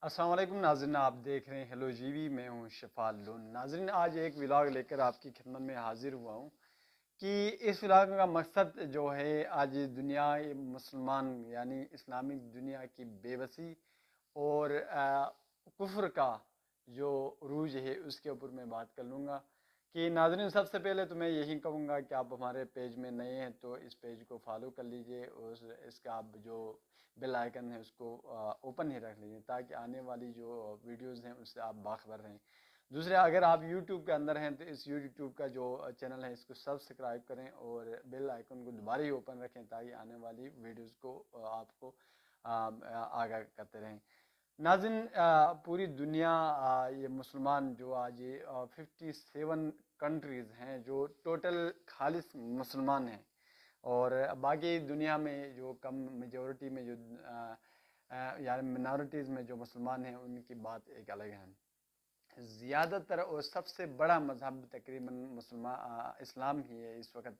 अस्सलाम वालेकुम नाज़रीन, आप देख रहे हैं हेलो जीवी। मैं हूं शफाल लून। नाज़रीन, आज एक व्लॉग लेकर आपकी खिदमत में हाजिर हुआ हूं कि इस व्लॉग का मकसद जो है, आज दुनिया मुसलमान यानी इस्लामिक दुनिया की बेबसी और कुफ्र का जो उरूज है उसके ऊपर मैं बात कर लूँगा। कि नाज़रीन, सबसे पहले तो मैं यही कहूँगा कि आप हमारे पेज में नए हैं तो इस पेज को फॉलो कर लीजिए और इसका आप जो बेल आइकन है उसको ओपन ही रख लीजिए ताकि आने वाली जो वीडियोज़ हैं उससे आप बाखबर रहें। दूसरा, अगर आप YouTube के अंदर हैं तो इस YouTube का जो चैनल है इसको सब्सक्राइब करें और बेल आइकन को दोबारा ही ओपन रखें ताकि आने वाली वीडियोज़ को आपको आगाह करते रहें। नाज़रीन, पूरी दुनिया ये मुसलमान जो आज ये 57 कंट्रीज़ हैं जो टोटल खालिस मुसलमान हैं, और बाकी दुनिया में जो कम मेजॉरिटी में जो यानी मिनॉरिटीज़ में जो मुसलमान हैं उनकी बात एक अलग है। ज़्यादातर और सबसे बड़ा मज़हब तकरीबन इस्लाम ही है इस वक्त,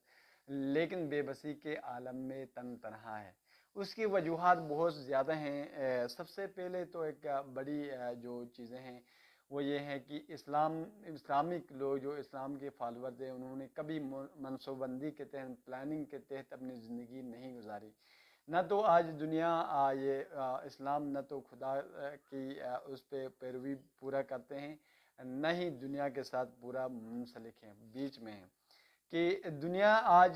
लेकिन बेबसी के आलम में तन तनहा है। उसकी वजूहात बहुत ज़्यादा हैं। सबसे पहले तो एक बड़ी जो चीज़ें हैं वो ये है कि इस्लामिक लोग जो इस्लाम के फॉलोअर्स हैं उन्होंने कभी मनसूबबंदी के तहत, प्लानिंग के तहत अपनी ज़िंदगी नहीं गुजारी। न तो आज दुनिया इस्लाम न तो खुदा की उस पर पैरवी पूरा करते हैं, न ही दुनिया के साथ पूरा मुंसलिक हैं, बीच में हैं। कि दुनिया आज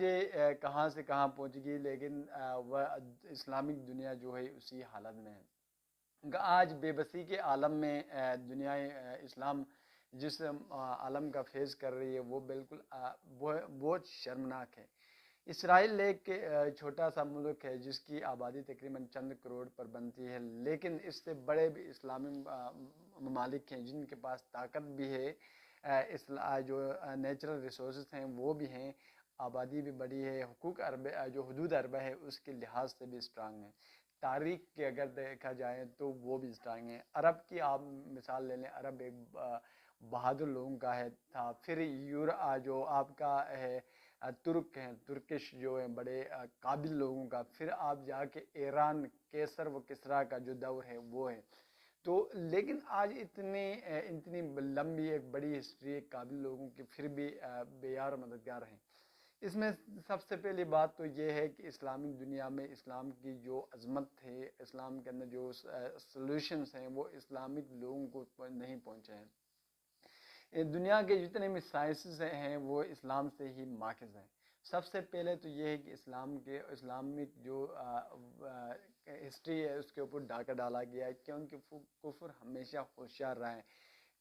कहाँ से कहाँ पहुँच गई, लेकिन वह इस्लामिक दुनिया जो है उसी हालत में है। आज बेबसी के आलम में दुनिया इस्लाम जिस आलम का फेस कर रही है वो बिल्कुल वो बहुत शर्मनाक है। इसराइल एक छोटा सा मुल्क है जिसकी आबादी तकरीबन चंद करोड़ पर बनती है, लेकिन इससे बड़े भी इस्लामी ममालिक हैं जिनके पास ताकत भी है, जो नेचुरल रिसोर्स हैं वो भी हैं, आबादी भी बड़ी है, हुकूक अरब जो हदूद अरबा है उसके लिहाज से भी स्ट्रांग है। तारीख के अगर देखा जाए तो वो भी स्ट्रांग है। अरब की आप मिसाल ले लें, अरब एक बहादुर लोगों का है था। फिर जो आपका है तुर्क हैं, तुर्किश जो है बड़े काबिल लोगों का। फिर आप जाके ईरान केसर व किसरा का जो दौर है वो है। तो लेकिन आज इतनी लंबी एक बड़ी हिस्ट्री है काबिल लोगों की, फिर भी बेयार मददगार हैं। इसमें सबसे पहली बात तो ये है कि इस्लामिक दुनिया में इस्लाम की जो अजमत है, इस्लाम के अंदर जो सॉल्यूशंस हैं वो इस्लामिक लोगों को नहीं पहुँचे हैं। दुनिया के जितने भी साइंसेस हैं वो इस्लाम से ही माखिज़ हैं। सबसे पहले तो ये है कि इस्लामिक जो हिस्ट्री है उसके ऊपर डाका डाला गया है, क्योंकि कुफर हमेशा होशियार रहा है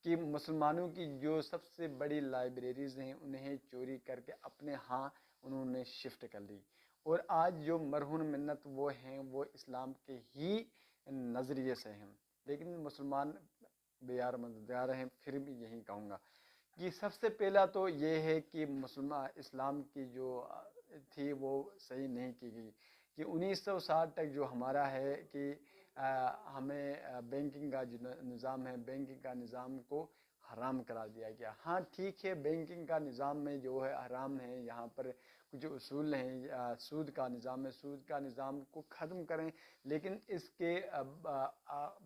कि मुसलमानों की जो सबसे बड़ी लाइब्रेरीज़ हैं उन्हें चोरी करके अपने यहाँ उन्होंने शिफ्ट कर ली। और आज जो मरहून मिन्नत वो हैं वो इस्लाम के ही नज़रिए से हैं, लेकिन मुसलमान बेयार मददगार हैं। फिर भी यही कहूँगा कि सबसे पहला तो ये है कि मुसलमान इस्लाम की जो थी वो सही नहीं की गई। कि 1960 तक जो हमारा है कि हमें बैंकिंग का जो निज़ाम है, बैंकिंग का निज़ाम को हराम करा दिया गया। हाँ ठीक है, बैंकिंग का निज़ाम में जो है हराम है, यहाँ पर कुछ उसूल हैं, सूद का निज़ाम है, सूद का निज़ाम को ख़त्म करें, लेकिन इसके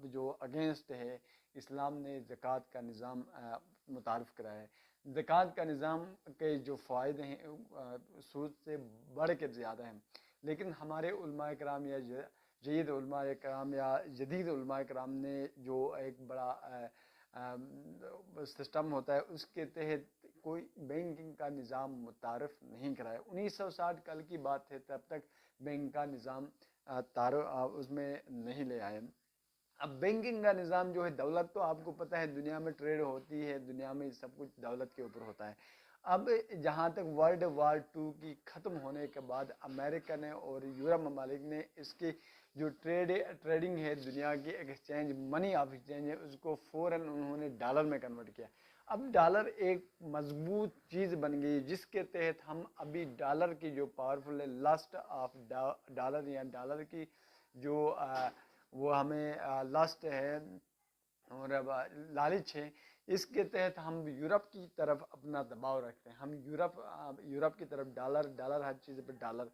जो अगेंस्ट है इस्लाम ने ज़कात का निज़ाम मुतारफ़ कराया है। ज़कात का निज़ाम के जो फ़ायदे हैं सूद से बढ़ के ज़्यादा हैं, लेकिन हमारे उलमाए कराम या जदीद उलमाए कराम या जदीद उलमाए कराम ने जो एक बड़ा सिस्टम होता है उसके तहत कोई बैंकिंग का निज़ाम मुतारफ़ नहीं कराया। 1960 कल की बात है, तब तक बैंक का निज़ाम उसमें नहीं ले आए। अब बैंकिंग का निज़ाम जो है, दौलत तो आपको पता है दुनिया में ट्रेड होती है, दुनिया में सब कुछ दौलत के ऊपर होता है। अब जहाँ तक वर्ल्ड वार टू की ख़त्म होने के बाद अमेरिका ने और यूरोप ममालिक ने इसकी जो ट्रेडिंग है, दुनिया की एक्सचेंज मनी ऑफ एक्सचेंज है, उसको फ़ौरन उन्होंने डॉलर में कन्वर्ट किया। अब डॉलर एक मजबूत चीज़ बन गई जिसके तहत हम अभी डॉलर की जो पावरफुल है, लस्ट ऑफ डॉलर या डॉलर की जो वो हमें लस्ट है और अब लालच है, इसके तहत हम यूरोप की तरफ अपना दबाव रखते हैं। हम यूरोप की तरफ डॉलर हर चीज़ पर डॉलर।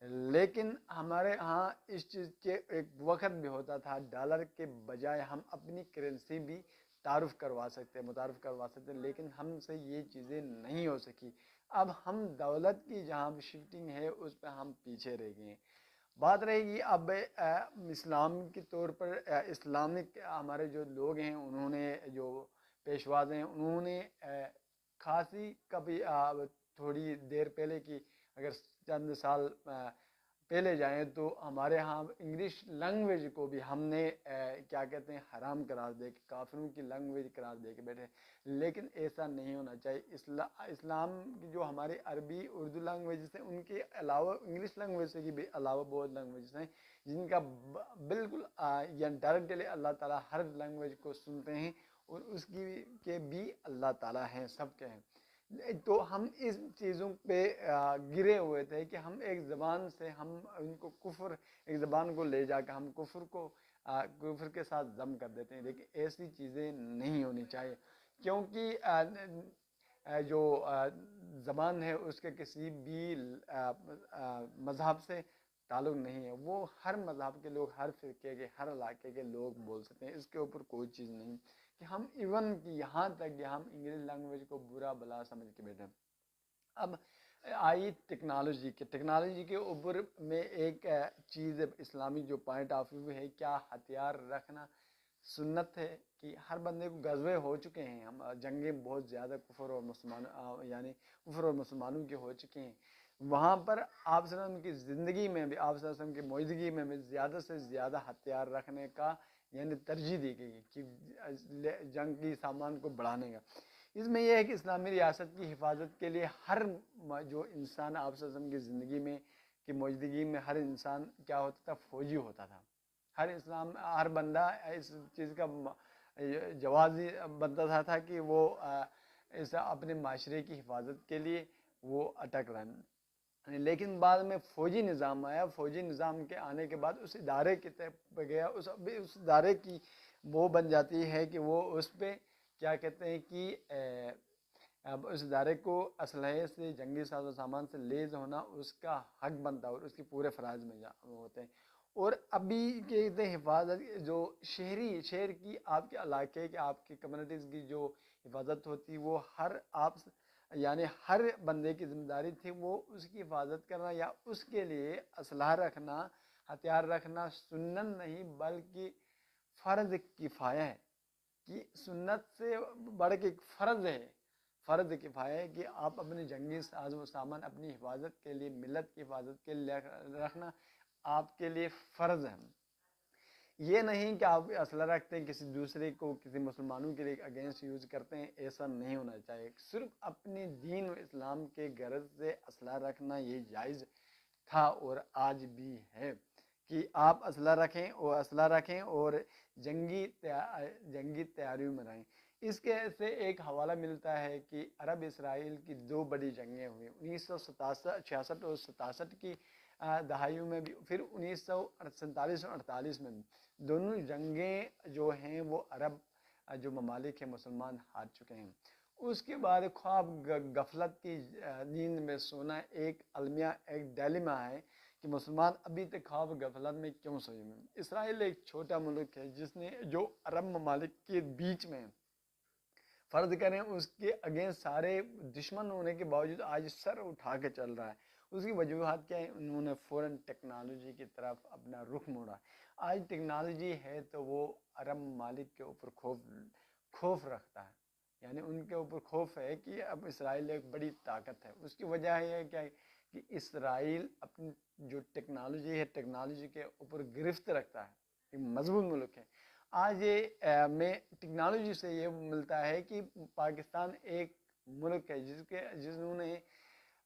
لیکن ہمارے ہاں اس چیز کے ایک وقت بھی ہوتا تھا ڈالر کے بجائے ہم اپنی کرنسی بھی متعارف کروا سکتے، لیکن ہم سے یہ چیزیں نہیں ہو سکی۔ اب ہم دولت کی جہاں شفٹنگ ہے اس پہ ہم پیچھے رہ گئے ہیں۔ بات رہے گی اب اسلام کے طور پر، اسلامک ہمارے جو لوگ ہیں انہوں نے، جو پیشواز ہیں انہوں نے خاصی کبھی تھوڑی دیر پہلے کی اگر چند سال پہلے جائیں تو ہمارے ہاں انگلش لینگویج کو بھی ہم نے کیا کہتے ہیں حرام قرار دے کے، کافروں کی لینگویج قرار دے کے بیٹھے، لیکن ایسا نہیں ہونا چاہیے۔ اسلام کی جو ہماری عربی اردو لینگویجز ہیں ان کے علاوہ انگلش لینگویج سے بھی علاوہ بہت لینگویجز ہیں جن کا بالکل یعنی ڈائریکٹلی اللہ تعالیٰ ہر لینگویج کو سنتے ہیں اور اس کی کے بھی اللہ تعالیٰ ہیں، سب کے ہیں۔ تو ہم اس چیزوں پہ گرے ہوئے تھے کہ ہم ایک زبان سے ہم ان کو کفر، ایک زبان کو لے جا کے ہم کفر کے ساتھ ضم کر دیتے ہیں، لیکن ایسی چیزیں نہیں ہونی چاہیے، کیونکہ جو زبان ہے اس کے کسی بھی مذہب سے تعلق نہیں ہے، وہ ہر مذہب کے لوگ، ہر فرقے کے، ہر علاقے کے لوگ بول سکتے ہیں، اس کے اوپر کوئی چیز نہیں کہ ہم ایون کہ یہاں تک کہ ہم انگلش لینگویج کو برا بلا سمجھ کے بیٹھے۔ اب آئی ٹیکنالوجی کے اوپر میں ایک چیز اسلامی جو پوائنٹ آف ویو ہے، کیا ہتھیار رکھنا سنت ہے؟ کہ ہر بندے کو غزوے ہو چکے ہیں، ہم جنگیں بہت زیادہ کفر اور مسلمانوں کے ہو چکے ہیں، وہاں پر آپ صلی اللہ علیہ وسلم کی زندگی میں بھی، آپ صلی اللہ علیہ وسلم کی موجودگی میں بھی زیادہ سے زیادہ ہتھیار رکھنے کا یعنی ترجیح دی گئی کہ جنگ کی سامان کو بڑھانے کا۔ اس میں یہ ہے کہ اسلامی ریاست کی حفاظت کے لیے ہر جو انسان آپ صلی اللہ علیہ وسلم کی زندگی میں کی موجودگی میں ہر انسان کیا ہوتا تھا؟ فوجی ہوتا تھا۔ ہر بندہ اس چیز کا جوازی بنتا تھا کہ وہ اس اپنے معاشرے کی حفاظت کے لیے وہ اٹک رہے، لیکن بعد میں فوجی نظام آیا، فوجی نظام کے آنے کے بعد اس ادارے کی طرف گیا، اس ادارے کی وہ بن جاتی ہے کہ وہ اس پہ کیا کہتے ہیں کہ اب اس ادارے کو اسلحے سے، جنگی ساز و سامان سے لیز ہونا اس کا حق بنتا ہے اور اس کے پورے فرائض میں ہوتے ہیں۔ اور ابھی کہتے ہیں حفاظت جو شہر کی، آپ کے علاقے کے، آپ کی کمیونٹیز کی جو حفاظت ہوتی وہ یعنی ہر بندے کی ذمہ داری تھی وہ اس کی حفاظت کرنا یا اس کے لیے اسلحہ رکھنا، ہتھیار رکھنا سنت نہیں بلکہ فرض کفایہ ہے، کہ سنت سے بڑھ کے ایک فرض کفایہ ہے کہ آپ اپنے جنگی ساز و سامان اپنی حفاظت کے لیے، ملت کی حفاظت کے لیے رکھنا آپ کے لیے فرض ہے۔ یہ نہیں کہ آپ اسلحہ رکھتے ہیں کسی دوسرے کو، کسی مسلمانوں کے لیے اگینسٹ یوز کرتے ہیں، ایسا نہیں ہونا چاہیے۔ صرف اپنے دین و اسلام کے غرض سے اسلحہ رکھنا یہ جائز تھا اور آج بھی ہے کہ آپ اسلحہ رکھیں اور جنگی تیاریوں میں رہیں۔ اس کے سے ایک حوالہ ملتا ہے کہ عرب اسرائیل کی دو بڑی جنگیں ہوئی، 1966 اور 67 کی دہائیوں میں بھی، پھر 1947 اور 48 میں بھی، دونوں جنگیں جو ہیں وہ عرب جو ممالک ہیں مسلمان ہار چکے ہیں۔ اس کے بعد خواب غفلت کی نیند میں سونا ایک المیہ، ایک ڈیلیما ہے کہ مسلمان ابھی تک خواب غفلت میں کیوں سوئے ہیں۔ اسرائیل ایک چھوٹا ملک ہے جس نے جو عرب ممالک کے بیچ میں، فرض کریں اس کے اگینسٹ سارے دشمن ہونے کے باوجود آج سر اٹھا کے چل رہا ہے۔ اس کی وجوہات کیا ہے؟ انہوں نے فوراً ٹیکنالوجی کی طرف اپنا رخ موڑا۔ آج ٹیکنالوجی ہے تو وہ عرب ممالک کے اوپر خوف رکھتا ہے، یعنی ان کے اوپر خوف ہے کہ اب اسرائیل ایک بڑی طاقت ہے۔ اس کی وجہ یہ ہے کہ اسرائیل اپنی جو ٹیکنالوجی ہے، ٹیکنالوجی کے اوپر گرفت رکھتا ہے، ایک مضبوط ملک ہے۔ آج میں ٹیکنالوجی سے یہ ملتا ہے کہ پاکستان ایک ملک ہے جنہوں نے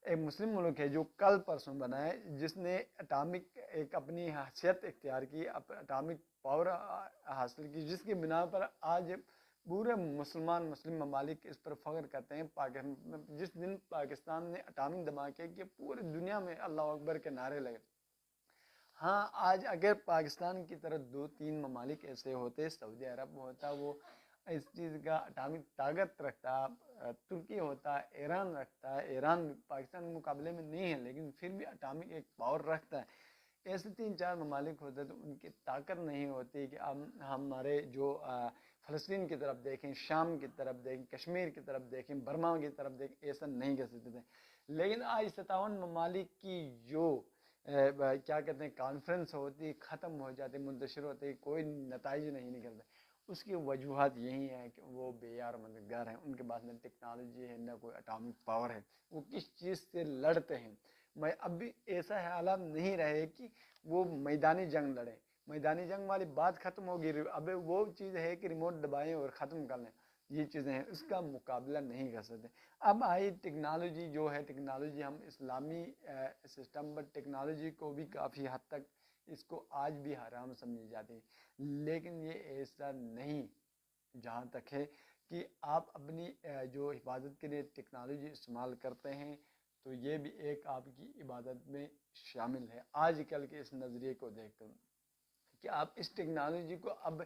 ایک مسلم ملک ہے جو کل پرسوں بنا ہے، جس نے اٹامک ایک اپنی حیثیت اختیار کی، اٹامک پاور حاصل کی، جس کی بنا پر آج پورے مسلم ممالک اس پر فخر کرتے ہیں۔ جس دن پاکستان نے اٹامک دھماکے کے پورے دنیا میں اللہ اکبر کے نعرے لگے۔ آج اگر پاکستان کی طرح 2-3 ممالک ایسے ہوتے، سعودی عرب ہوتا، وہ इस चीज़ का अटामिक ताकत रखता, तुर्की होता, ईरान रखता है, ईरान पाकिस्तान के मुकाबले में नहीं है लेकिन फिर भी अटामिक एक पावर रखता है। ऐसे 3-4 ममालिक होते तो उनकी ताकत नहीं होती कि हम हमारे जो फ़लस्तीन की तरफ देखें, शाम की तरफ देखें, कश्मीर की तरफ देखें, बर्मा की तरफ देखें, ऐसा नहीं कर सकते थे। लेकिन आज 57 ममालिक की जो क्या कहते हैं कॉन्फ्रेंस होती, ख़त्म हो जाती, मुंतशिर होती, कोई नताइज नहीं निकलते। उसकी वजूहत यही है कि वो बेयार मददगार हैं, उनके पास न टेक्नोलॉजी है न कोई एटॉमिक पावर है, वो किस चीज़ से लड़ते हैं। मैं अब भी ऐसा हालात नहीं रहे कि वो मैदानी जंग लड़े, मैदानी जंग वाली बात ख़त्म होगी। अब वो चीज़ है कि रिमोट दबाएं और ख़त्म कर लें, ये चीज़ें हैं, उसका मुकाबला नहीं कर सकते। अब आई टेक्नोलॉजी जो है, टेक्नोलॉजी हम इस्लामी सिस्टम पर टेक्नोलॉजी को भी काफ़ी हद तक इसको आज भी हराम समझी जाती है, लेकिन ये ऐसा नहीं, जहाँ तक है कि आप अपनी जो हिफाजत के लिए टेक्नोलॉजी इस्तेमाल करते हैं तो ये भी एक आपकी इबादत में शामिल है। आजकल के इस नज़रिए को देखकर कि आप इस टेक्नोलॉजी को अब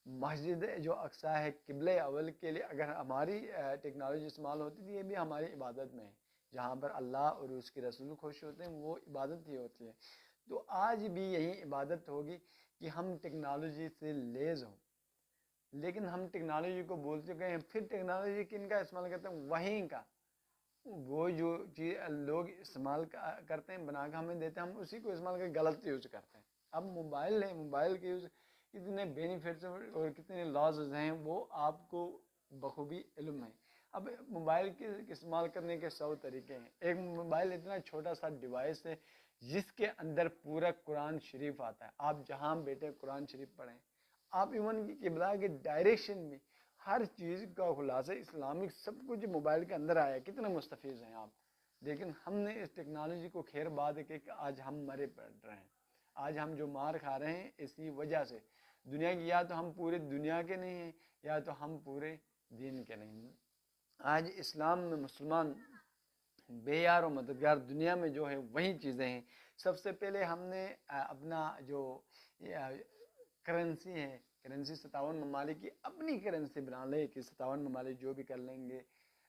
मस्जिद जो अक्सा है किबले अव्वल के लिए अगर हमारी टेक्नोलॉजी इस्तेमाल होती थी, ये भी हमारी इबादत में है। जहाँ पर अल्लाह और उसके रसूल खुश होते हैं वो इबादत ही होती है। तो आज भी यही इबादत होगी कि हम टेक्नोलॉजी से लेज़ हों, लेकिन हम टेक्नोलॉजी को बोल चुके हैं, फिर टेक्नोलॉजी किन का इस्तेमाल करते हैं, वहीं का वो जो चीज़ लोग इस्तेमाल करते हैं बना के हमें देते हैं, हम उसी को इस्तेमाल कर गलत यूज़ करते हैं। अब मोबाइल है, मोबाइल के यूज़ कितने बेनिफिट्स और कितने लॉस हैं वो आपको बखूबी इल्म है। अब मोबाइल के इस्तेमाल करने के 100 तरीके हैं। एक मोबाइल इतना छोटा सा डिवाइस है जिसके अंदर पूरा कुरान शरीफ आता है, आप जहाँ बैठे कुरान शरीफ पढ़ें, आप इवन की किबला के डायरेक्शन में हर चीज़ का खुलासा इस्लामिक सब कुछ मोबाइल के अंदर आया, कितने मुस्तफ़ीज़ हैं आप। लेकिन हमने इस टेक्नोलॉजी को खैर बाद के कि आज हम मरे पड़ रहे हैं, आज हम जो मार खा रहे हैं इसी वजह से दुनिया की, या तो हम पूरे दुनिया के नहीं हैं या तो हम पूरे दीन के नहीं हैं। आज इस्लाम में मुसलमान बेयार और मददगार दुनिया में जो है वही चीज़ें हैं। सबसे पहले हमने अपना जो करेंसी है, करेंसी 57 ममालिक की अपनी करेंसी बना ले कि 57 ममालिक जो भी कर लेंगे,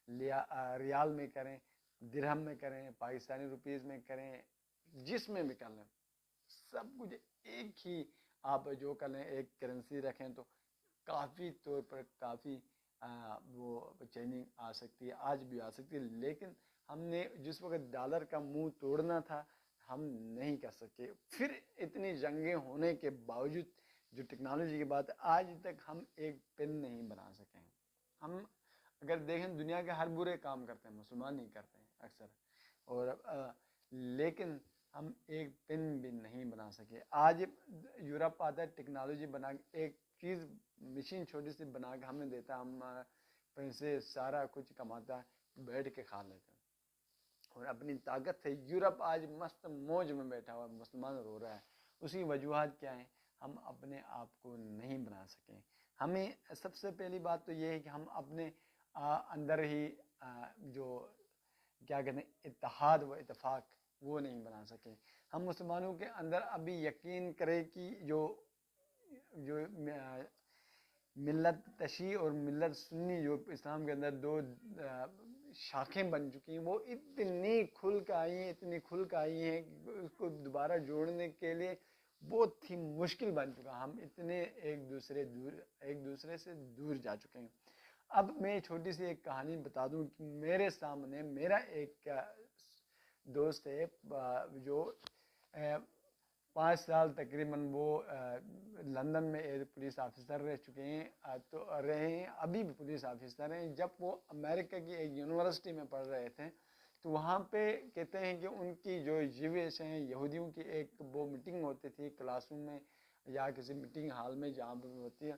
लिया रियाल में करें, दिरहम में करें, पाकिस्तानी रुपीज़ में करें, जिसमें भी कर लें, सब कुछ एक ही आप जो कर लें, एक करेंसी रखें तो काफ़ी तौर पर काफ़ी वो चेंजिंग आ सकती है, आज भी आ सकती है। लेकिन हमने जिस वक्त डॉलर का मुंह तोड़ना था हम नहीं कर सके, फिर इतनी जंगें होने के बावजूद जो टेक्नोलॉजी की बात है, आज तक हम एक पेन नहीं बना सके हैं। हम अगर देखें दुनिया के हर बुरे काम करते हैं, मुसलमान नहीं करते हैं अक्सर, और लेकिन हम एक पेन भी नहीं बना सके। आज यूरोप आता है टेक्नोलॉजी बना के एक चीज़ मशीन छोटी सी बना के हमें देता, हम पैसे सारा कुछ कमाता है, बैठ के खा लेते हैं और अपनी ताकत से यूरोप आज मस्त मौज में बैठा हुआ, मुसलमान रो रहा है। उसकी वजूहत क्या है, हम अपने आप को नहीं बना सकें। हमें सबसे पहली बात तो ये है कि हम अपने अंदर ही जो क्या कहते हैं इत्तेहाद व इत्तेफाक वो नहीं बना सके। हम मुसलमानों के अंदर अभी यकीन करें कि जो जो मिल्लत तशी और मिल्लत सुन्नी जो इस्लाम के अंदर दो शाखें बन चुकी हैं, वो इतनी खुल कर आई हैं, इतनी खुल कर आई हैं कि उसको दोबारा जोड़ने के लिए बहुत ही मुश्किल बन चुका। हम इतने एक दूसरे से दूर जा चुके हैं। अब मैं छोटी सी एक कहानी बता दूं कि मेरे सामने मेरा एक दोस्त है जो 5 साल तकरीबन वो लंदन में एक पुलिस ऑफिसर रह चुके हैं, तो रहे हैं, अभी भी पुलिस ऑफिसर हैं। जब वो अमेरिका की एक यूनिवर्सिटी में पढ़ रहे थे तो वहाँ पे कहते हैं कि उनकी जो जीविश हैं यहूदियों की एक वो मीटिंग होती थी क्लासरूम में या किसी मीटिंग हॉल में जहाँ पर होती है,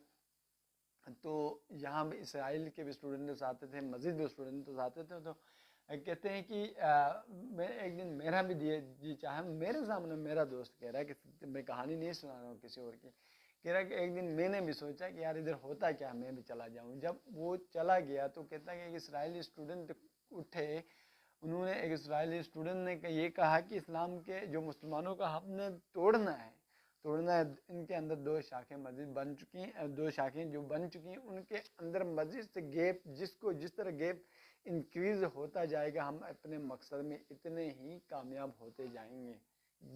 तो यहाँ पे इसराइल के भी स्टूडेंट्स आते थे, मस्जिद भी स्टूडेंट्स आते थे। तो कहते हैं कि मैं एक दिन मेरा भी जी चाहे, मेरे सामने मेरा दोस्त कह रहा है कि मैं कहानी नहीं सुना रहा हूँ किसी और की, कह रहा है कि एक दिन मैंने भी सोचा कि यार इधर होता क्या, मैं भी चला जाऊँ। जब वो चला गया तो कहता है कि एक इसराइली स्टूडेंट उठे, उन्होंने एक इसराइली स्टूडेंट ने ये कहा कि इस्लाम के जो मुसलमानों का हमने तोड़ना है توڑنا ہے. ان کے اندر 2 شاخیں مزید بن چکی ہیں, 2 شاخیں جو بن چکی ہیں ان کے اندر مزید سے گیپ, جس طرح گیپ انکریز ہوتا جائے گا ہم اپنے مقصد میں اتنے ہی کامیاب ہوتے جائیں گے.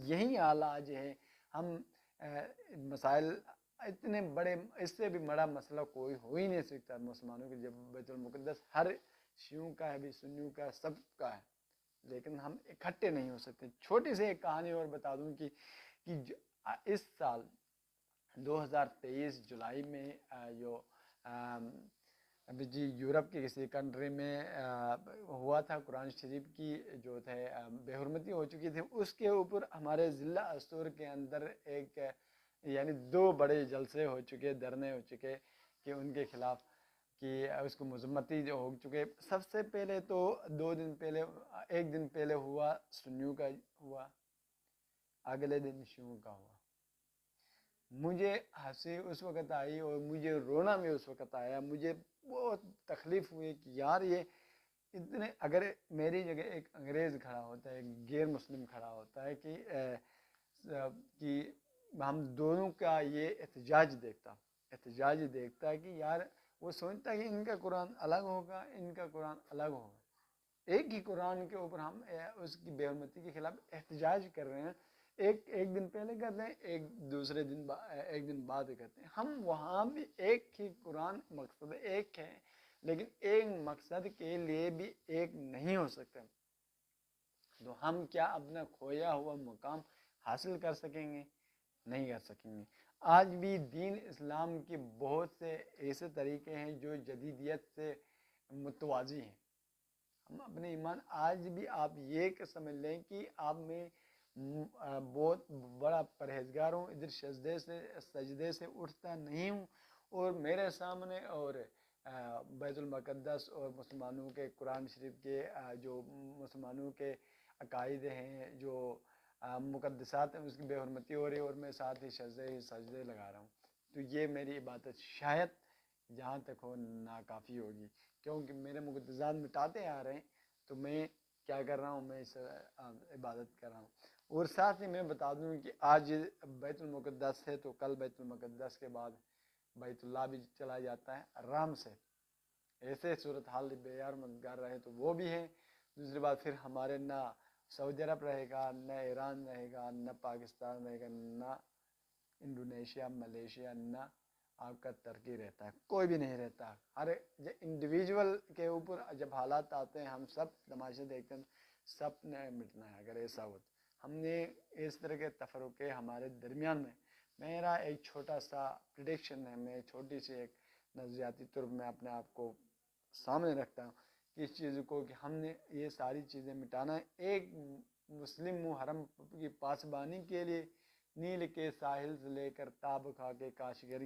یہی حال آج ہے. ہم مسائل اتنے بڑے, اس سے بھی بڑا مسئلہ کوئی ہو ہی نہیں سکتا مسلمانوں کے, جب بیت المقدس ہر شیعوں کا ہے, بھی سنیوں کا, سب کا ہے, لیکن ہم اکٹھے نہیں ہو سکتے. چھوٹی سی ایک کہانی اور بتا دوں کہ اس سال 2023 جولائی میں جو ابھی جی یورپ کے کسی کنٹری میں ہوا تھا, قرآن شریف کی جو تھے بے حرمتی ہو چکی تھی, اس کے اوپر ہمارے ضلع استور کے اندر ایک یعنی 2 بڑے جلسے ہو چکے, دھرنے ہو چکے کہ ان کے خلاف کہ اس کو مذمتی جو ہو چکے. سب سے پہلے تو 2 دن پہلے, 1 دن پہلے ہوا سنیوں کا ہوا, اگلے دن شیعوں کا ہوا. مجھے ہنسی اس وقت آئی اور مجھے رونا بھی اس وقت آیا. مجھے بہت تکلیف ہوئی کہ یار یہ اتنے, اگر میری جگہ ایک انگریز کھڑا ہوتا ہے, ایک غیر مسلم کھڑا ہوتا ہے کہ ہم دونوں کا یہ احتجاج دیکھتا ہے کہ یار وہ سوچتا ہے کہ ان کا قرآن الگ ہوگا, ان کا قرآن الگ ہوگا. ایک ہی قرآن کے اوپر ہم اس کی بے حرمتی کے خلاف احتجاج کر رہے ہیں. ایک دن پہلے کرتے ہیں, ایک دن بعد کرتے ہیں. ہم وہاں بھی ایک ہی قرآن, مقصد ایک ہے, لیکن ایک مقصد کے لیے بھی ایک نہیں ہو سکتا. تو ہم کیا اپنا کھویا ہوا مقام حاصل کر سکیں گے؟ نہیں کر سکیں گے. آج بھی دین اسلام کے بہت سے ایسے طریقے ہیں جو جدیدیت سے متوازی ہیں. ہم اپنے ایمان, آج بھی آپ یہ سمجھ لیں کہ آپ میں بہت بڑا پرہیزگار ہوں, ادھر سجدے سے اٹھتا نہیں ہوں, اور میرے سامنے اور بیت المقدس اور مسلمانوں کے قرآن شریف کے جو مسلمانوں کے عقائد ہیں, جو مقدسات ہیں, اس کی بے حرمتی ہو رہی ہے, اور میں ساتھ ہی سجدے لگا رہا ہوں. تو یہ میری عبادت شاید جہاں تک ہو ناکافی ہوگی, کیونکہ میرے مقدسات مٹاتے آ رہے ہیں. تو میں کیا کر رہا ہوں, میں اس عبادت کر رہا ہوں. اور ساتھ ہی میں بتا دوں کہ آج بیت المقدس ہے, تو کل بیت المقدس کے بعد بیت اللہ بھی چلا جاتا ہے آرام سے. ایسے صورتحال بیار مددگار رہے تو وہ بھی ہے. دوسری بات, پھر ہمارے نہ سعودی عرب رہے گا, نہ ایران رہے گا, نہ پاکستان رہے گا, نہ انڈونیشیا, ملیشیا, نہ آپ کا ترکی رہتا ہے, کوئی بھی نہیں رہتا. ہر انڈیویجول کے اوپر جب حالات آتے ہیں, ہم سب تماشے دیکھتے ہیں, سب نے مٹنا ہے. اگر ایسا ہو تو ہم نے اس طرح کے تفرقے ہمارے درمیان میں, میرا ایک چھوٹا سا پریڈکشن ہے, میں چھوٹی سی ایک نظریاتی طور میں اپنے آپ کو سامنے رکھتا ہوں کہ اس چیز کو, کہ ہم نے یہ ساری چیزیں مٹانا ہے. ایک مسلم محرم کی پاسبانی کے لیے نیل کے ساحل سے لے کر تاب کھا کے کاشگر,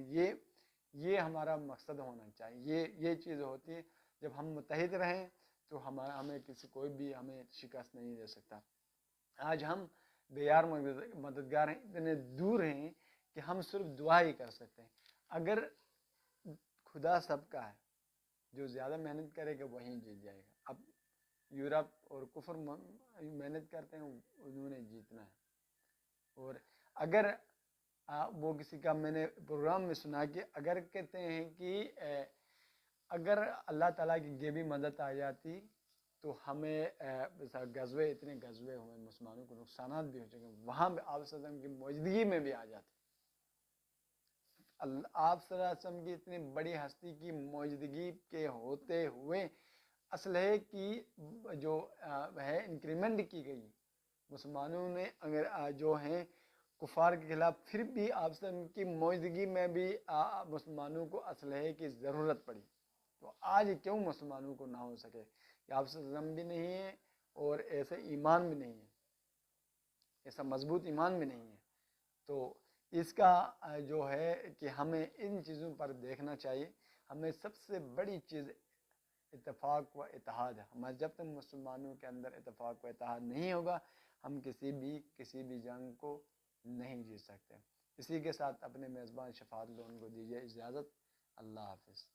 یہ ہمارا مقصد ہونا چاہیے. یہ چیز ہوتی ہے جب ہم متحد رہیں تو ہمیں کوئی بھی ہمیں شکست نہیں دے سکتا. آج ہم بیار مددگار ہیں, اتنے دور ہیں کہ ہم صرف دعا ہی کر سکتے ہیں. اگر خدا سب کا ہے, جو زیادہ محنت کرے گا وہیں جیت جائے گا. اب یورپ اور کفر محنت کرتے ہیں, انہوں نے جیتنا ہے. اور اگر وہ کسی کا, میں نے پروگرام میں سنا کہ اگر کہتے ہیں کہ اگر اللہ تعالیٰ کی غیبی مدد آ جاتی تو ہمیں اتنے غزوے ہوئے, مسلمانوں کو نقصانات بھی ہو چکے, وہاں بھی آپ صلی اللہ علیہ وسلم کی موجودگی میں بھی آ جاتے. آپ صلی اللہ علیہ وسلم کی اتنی بڑی ہستی کی موجودگی کے ہوتے ہوئے اسلحے کی جو ہے انکریمنٹ کی گئی, مسلمانوں نے اگر جو ہیں کفار کے خلاف, پھر بھی آپ صلی اللہ علیہ وسلم کی موجودگی میں بھی مسلمانوں کو اسلحے کی ضرورت پڑی. تو آج کیوں مسلمانوں کو نہ ہو سکے؟ کہ آپ صلی اللہ علیہ وسلم بھی نہیں ہے, اور ایسے ایمان بھی نہیں ہے, ایسا مضبوط ایمان بھی نہیں ہے. تو اس کا جو ہے کہ ہمیں ان چیزوں پر دیکھنا چاہیے. ہمیں سب سے بڑی چیز اتفاق و اتحاد ہے. ہمارے جب تک مسلمانوں کے اندر اتفاق و اتحاد نہیں ہوگا, ہم کسی بھی جنگ کو نہیں جیت سکتے. اسی کے ساتھ اپنے میزبان شفاعت لون کو دیجیے اجازت. اللہ حافظ.